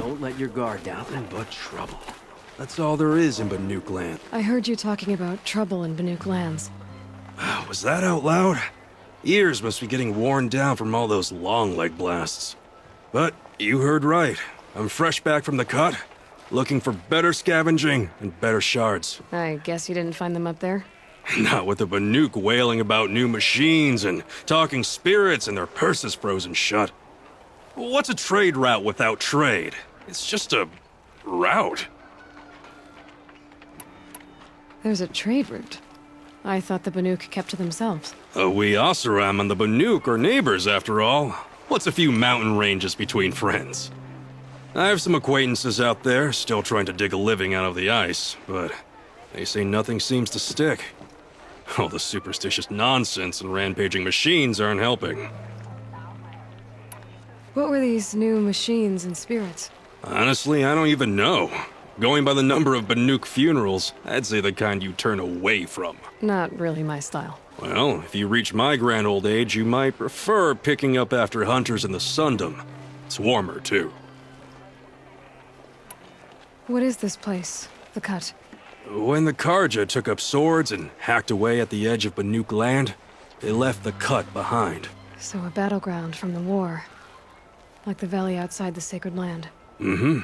don't let your guard down. Nothing but trouble. That's all there is in Banuk land. I heard you talking about trouble in Banuk lands. Was that out loud? Ears must be getting worn down from all those long leg blasts. But you heard right. I'm fresh back from the cut, looking for better scavenging and better shards. I guess you didn't find them up there? Not with the Banuk wailing about new machines and talking spirits and their purses frozen shut. What's a trade route without trade? It's just a route. There's a trade route. I thought the Banuk kept to themselves. We Oseram and the Banuk are neighbors, after all. What's a few mountain ranges between friends? I have some acquaintances out there, still trying to dig a living out of the ice, but they say nothing seems to stick. All the superstitious nonsense and rampaging machines aren't helping. What were these new machines and spirits? Honestly, I don't even know. Going by the number of Banuk funerals, I'd say the kind you turn away from. Not really my style. Well, if you reach my grand old age, you might prefer picking up after hunters in the Sundom. It's warmer, too. What is this place? The Cut? When the Karja took up swords and hacked away at the edge of Banuk land, they left the Cut behind. So a battleground from the war. Like the valley outside the Sacred Land. Mm-hmm.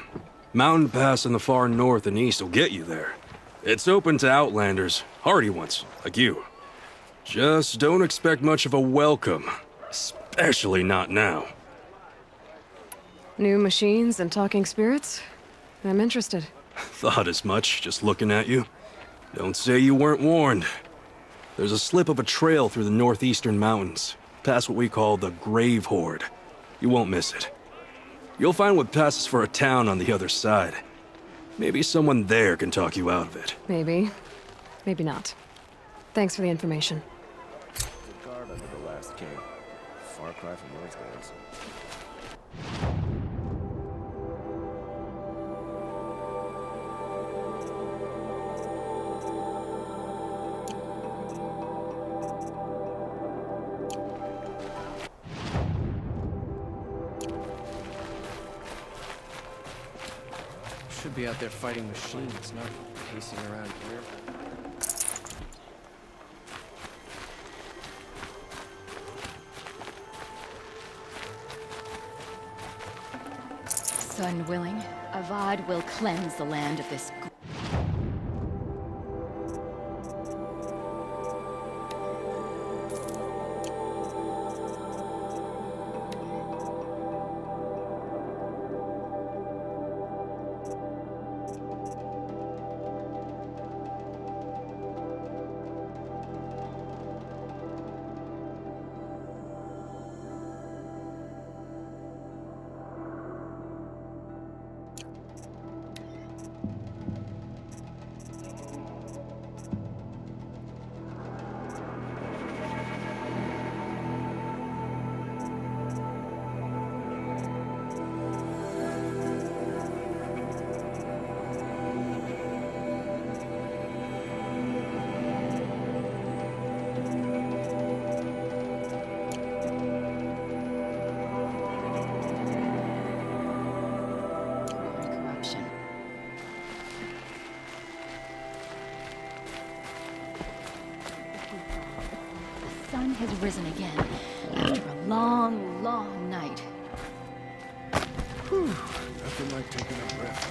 Mountain Pass in the far north and east will get you there. It's open to outlanders, hardy ones, like you. Just don't expect much of a welcome, especially not now. New machines and talking spirits? I'm interested. Thought as much, just looking at you. Don't say you weren't warned. There's a slip of a trail through the northeastern mountains, past what we call the Grave Horde. You won't miss it. You'll find what passes for a town on the other side. Maybe someone there can talk you out of it. Maybe. Maybe not. Thanks for the information. The guard under the last king. Far cry from those days. Should be out there fighting machines, not pacing around here. Sun willing, Avad will cleanse the land of this. Corruption. The sun has risen again after a long, long night. Nothing like taking a breath.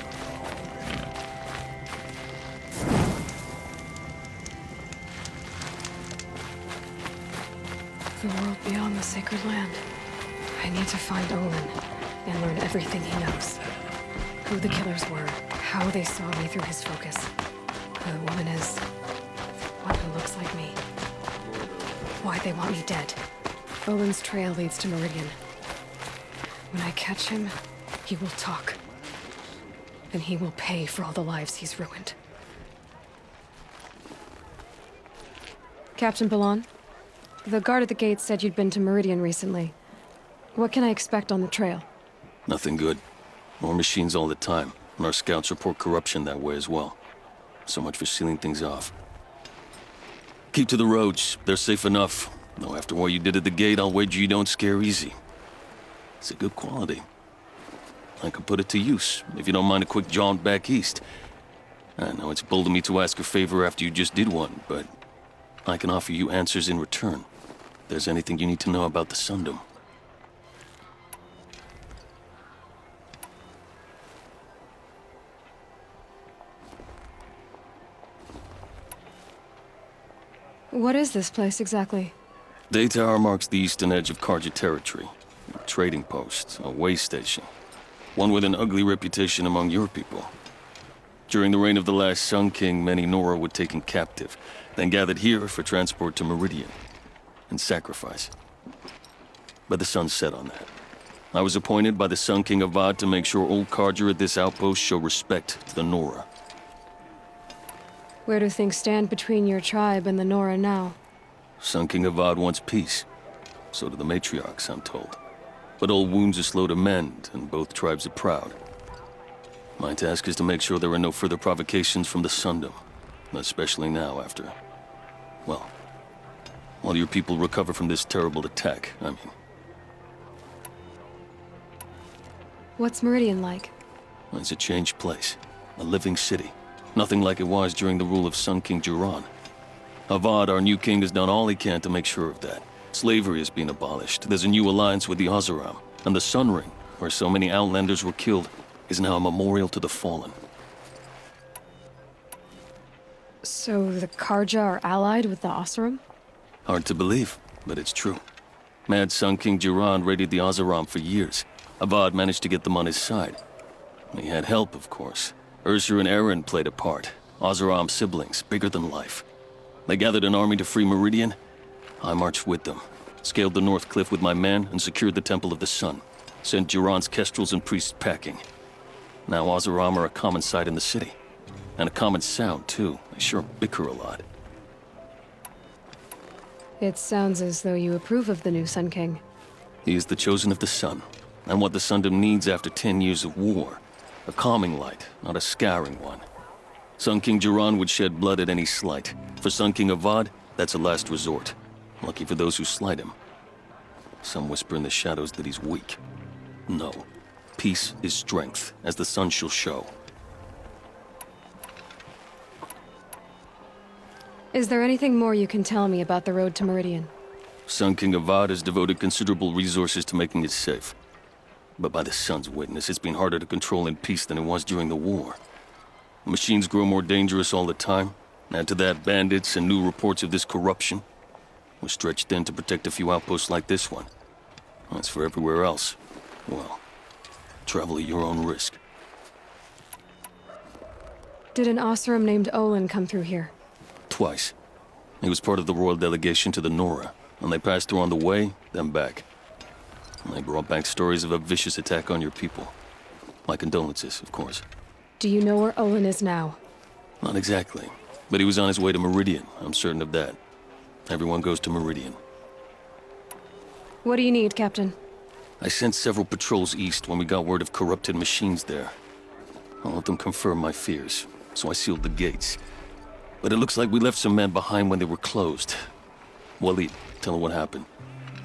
The world beyond the Sacred Land. I need to find Olin and learn everything he knows. Who the killers were, how they saw me through his focus. Who the woman is, one who looks like me. Why they want me dead. Olin's trail leads to Meridian. When I catch him, he will talk. And he will pay for all the lives he's ruined. Captain Balan? The guard at the gate said you'd been to Meridian recently. What can I expect on the trail? Nothing good. More machines all the time, and our scouts report corruption that way as well. So much for sealing things off. Keep to the roads. They're safe enough. Though after what you did at the gate, I'll wager you don't scare easy. It's a good quality. I can put it to use, if you don't mind a quick jaunt back east. I know it's bold of me to ask a favor after you just did one, but I can offer you answers in return. If there's anything you need to know about the Sundom. What is this place exactly? Day Tower marks the eastern edge of Karja territory. A trading post, a way station. One with an ugly reputation among your people. During the reign of the last Sun King, many Nora were taken captive, then gathered here for transport to Meridian, and sacrifice. But the sun set on that. I was appointed by the Sun King Avad to make sure old Karja at this outpost show respect to the Nora. Where do things stand between your tribe and the Nora now? Sun King Avad wants peace. So do the matriarchs, I'm told. But old wounds are slow to mend, and both tribes are proud. My task is to make sure there are no further provocations from the Sundom. Especially now after... well, while your people recover from this terrible attack, I mean. What's Meridian like? It's a changed place. A living city. Nothing like it was during the rule of Sun King Jiran. Avad, our new king, has done all he can to make sure of that. Slavery has been abolished. There's a new alliance with the Oseram. And the Sun Ring, where so many Outlanders were killed, is now a memorial to the fallen. So the Karja are allied with the Oseram? Hard to believe, but it's true. Mad Sun King Jiran raided the Oseram for years. Avad managed to get them on his side. He had help, of course. Ursur and Eren played a part. Oseram siblings, bigger than life. They gathered an army to free Meridian. I marched with them, scaled the North Cliff with my men, and secured the Temple of the Sun. Sent Jiran's kestrels and priests packing. Now Oseram are a common sight in the city. And a common sound, too. They sure bicker a lot. It sounds as though you approve of the new Sun King. He is the chosen of the Sun, and what the Sundom needs after 10 years of war. A calming light, not a scouring one. Sun King Jiran would shed blood at any slight. For Sun King Avad, that's a last resort. Lucky for those who slight him. Some whisper in the shadows that he's weak. No. Peace is strength, as the sun shall show. Is there anything more you can tell me about the road to Meridian? Sun King Avad has devoted considerable resources to making it safe. But by the sun's witness, it's been harder to control in peace than it was during the war. Machines grow more dangerous all the time. Add to that bandits and new reports of this corruption. We're stretched thin to protect a few outposts like this one. As for everywhere else, well, travel at your own risk. Did an Oseram named Olin come through here? Twice. He was part of the royal delegation to the Nora, and they passed through on the way, then back. And they brought back stories of a vicious attack on your people. My condolences, of course. Do you know where Olin is now? Not exactly, but he was on his way to Meridian, I'm certain of that. Everyone goes to Meridian. What do you need, Captain? I sent several patrols east when we got word of corrupted machines there. All of them confirmed my fears, so I sealed the gates. But it looks like we left some men behind when they were closed. Waleed, tell her what happened.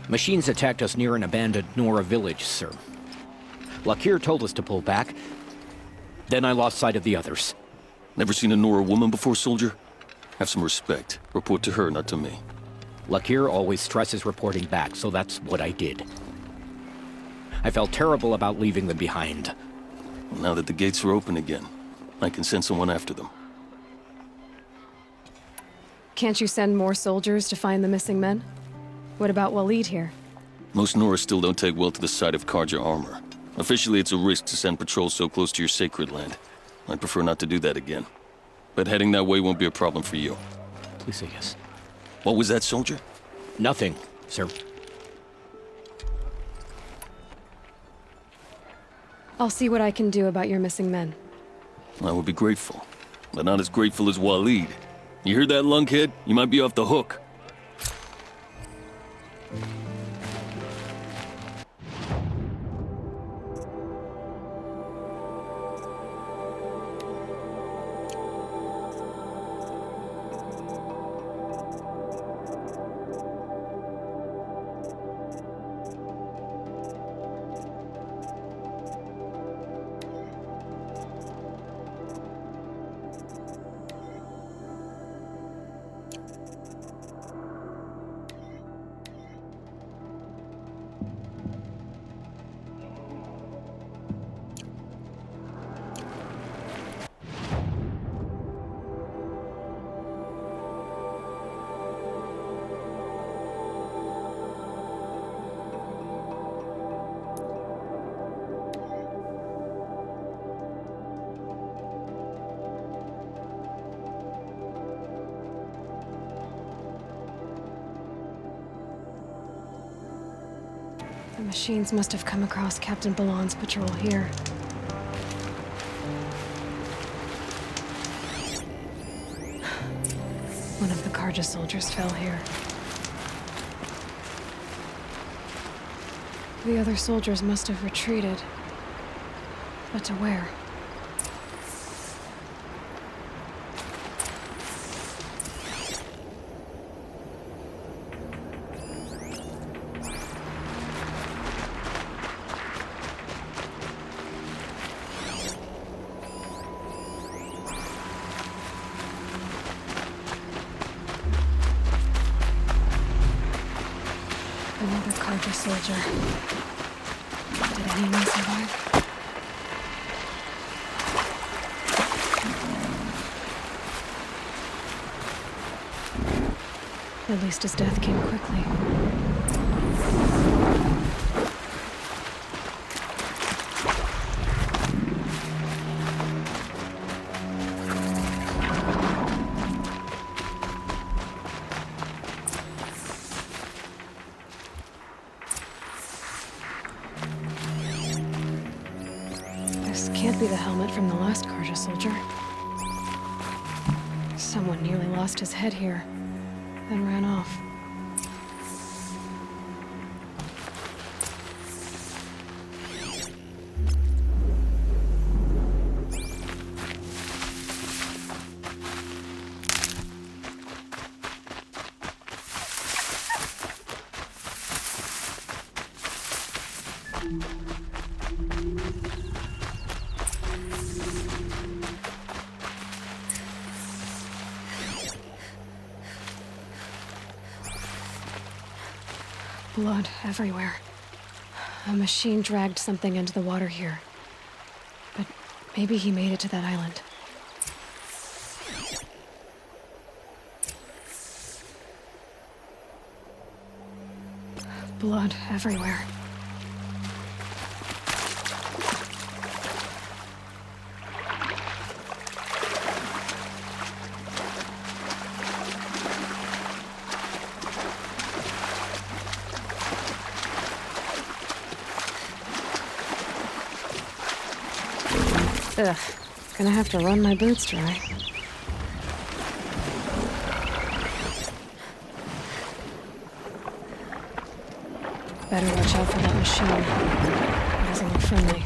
Machines attacked us near an abandoned Nora village, sir. Lakir told us to pull back. Then I lost sight of the others. Never seen a Nora woman before, soldier? Have some respect. Report to her, not to me. Lakir always stresses reporting back, so that's what I did. I felt terrible about leaving them behind. Now that the gates are open again, I can send someone after them. Can't you send more soldiers to find the missing men? What about Waleed here? Most Nora still don't take well to the sight of Karja armor. Officially, it's a risk to send patrols so close to your sacred land. I'd prefer not to do that again. But heading that way won't be a problem for you. Please say yes. What was that, soldier? Nothing, sir. I'll see what I can do about your missing men. I would be grateful, but not as grateful as Waleed. You hear that, lunkhead? You might be off the hook. The machines must have come across Captain Ballon's patrol here. One of the Carja soldiers fell here. The other soldiers must have retreated. But to where? Another Carja soldier. Did anyone survive? At least his death came quickly. This can't be the helmet from the last Carja soldier. Someone nearly lost his head here, then ran off. Blood everywhere. A machine dragged something into the water here. But maybe he made it to that island. Blood everywhere. Ugh, gonna have to run my boots dry. Better watch out for that machine. It doesn't look friendly.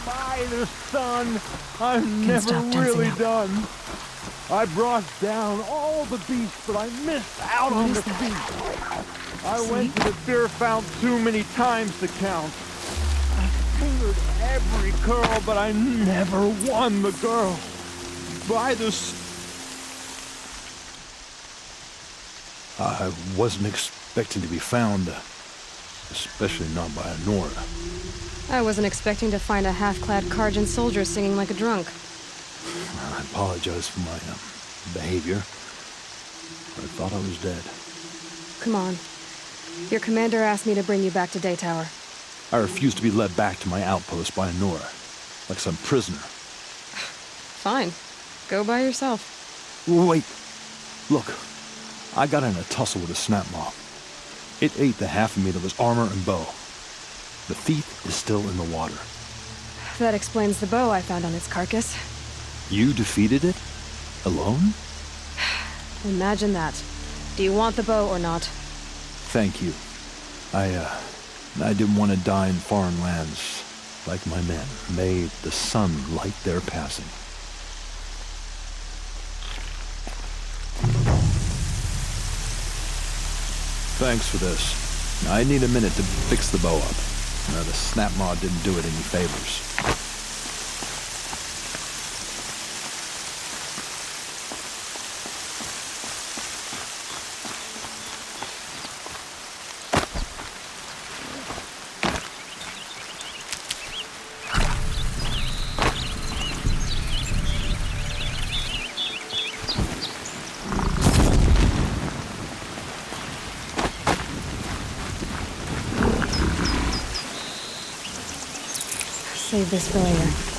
By the sun, I'm Can never stop dancing really now. done. I brought down all the beasts, but I missed out What on is the that? feast. I Sleep? went to the beer fount too many times to count. I fingered every girl, but I never won the girl. By the I wasn't expecting to be found especially not by Nora. I wasn't expecting to find a half-clad Karjan soldier singing like a drunk. I apologize for my behavior. I thought I was dead. Come on. Your commander asked me to bring you back to Daytower. I refuse to be led back to my outpost by Nora, like some prisoner. Fine. Go by yourself. Wait. Look, I got in a tussle with a snap mob. It ate the half of me that was armor and bow. The thief is still in the water. That explains the bow I found on its carcass. You defeated it? Alone? Imagine that. Do you want the bow or not? Thank you. I didn't want to die in foreign lands, like my men. May the sun light their passing. Thanks for this. I need a minute to fix the bow up. The snap mod didn't do it any favors. Save this for later.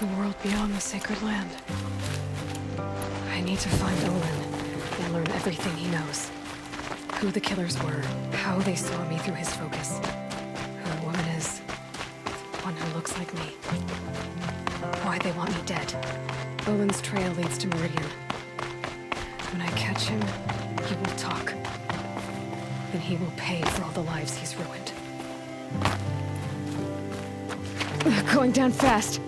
The world beyond the sacred land. I need to find Olin and learn everything he knows. Who the killers were, how they saw me through his focus, who the woman is, one who looks like me, why they want me dead. Olin's trail leads to Meridian. When I catch him, he will talk. Then he will pay for all the lives he's ruined. Going down fast.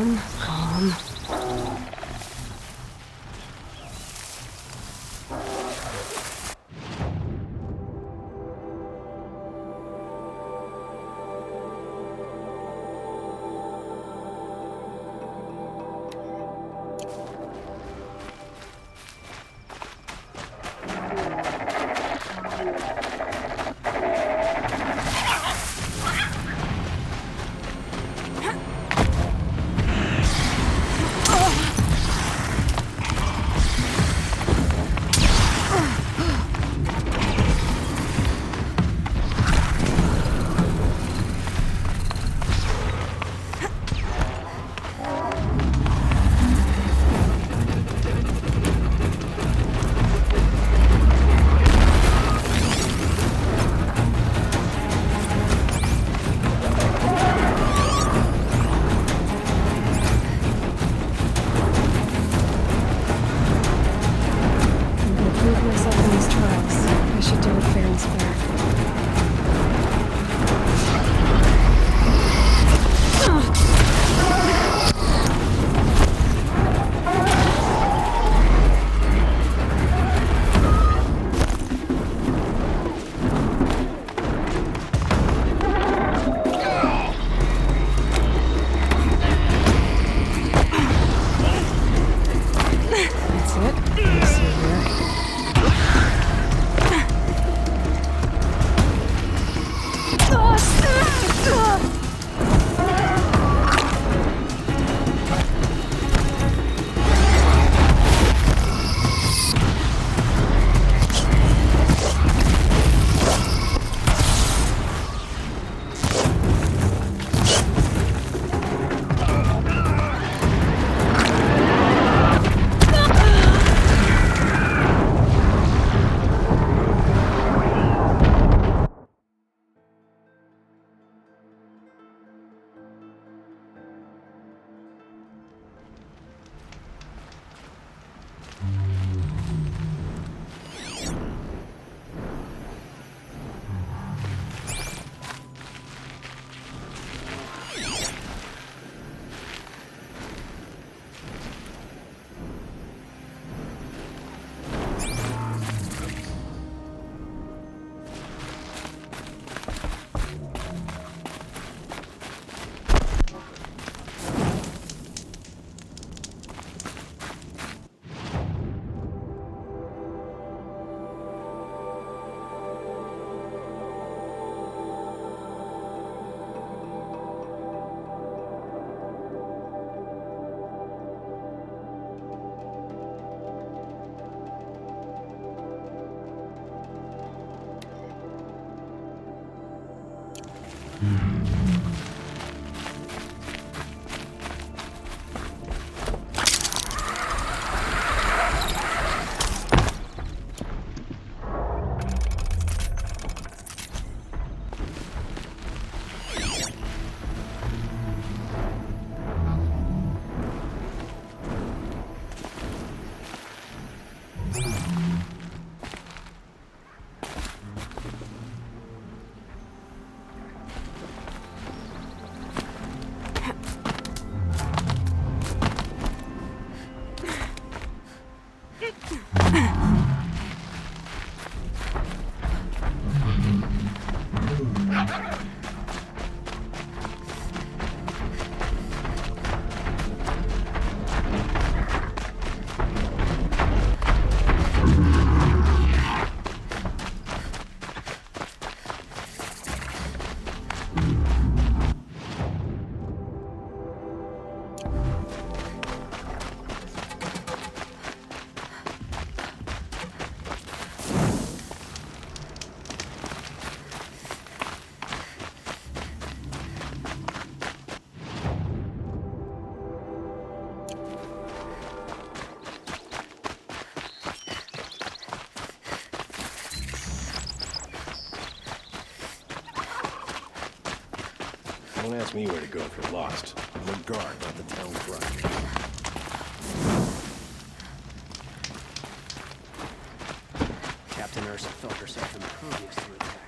Calm, calm. Don't ask me where to go if you're lost. I'm the guard, not the town clerk. Captain Ursa felt herself impervious to attack.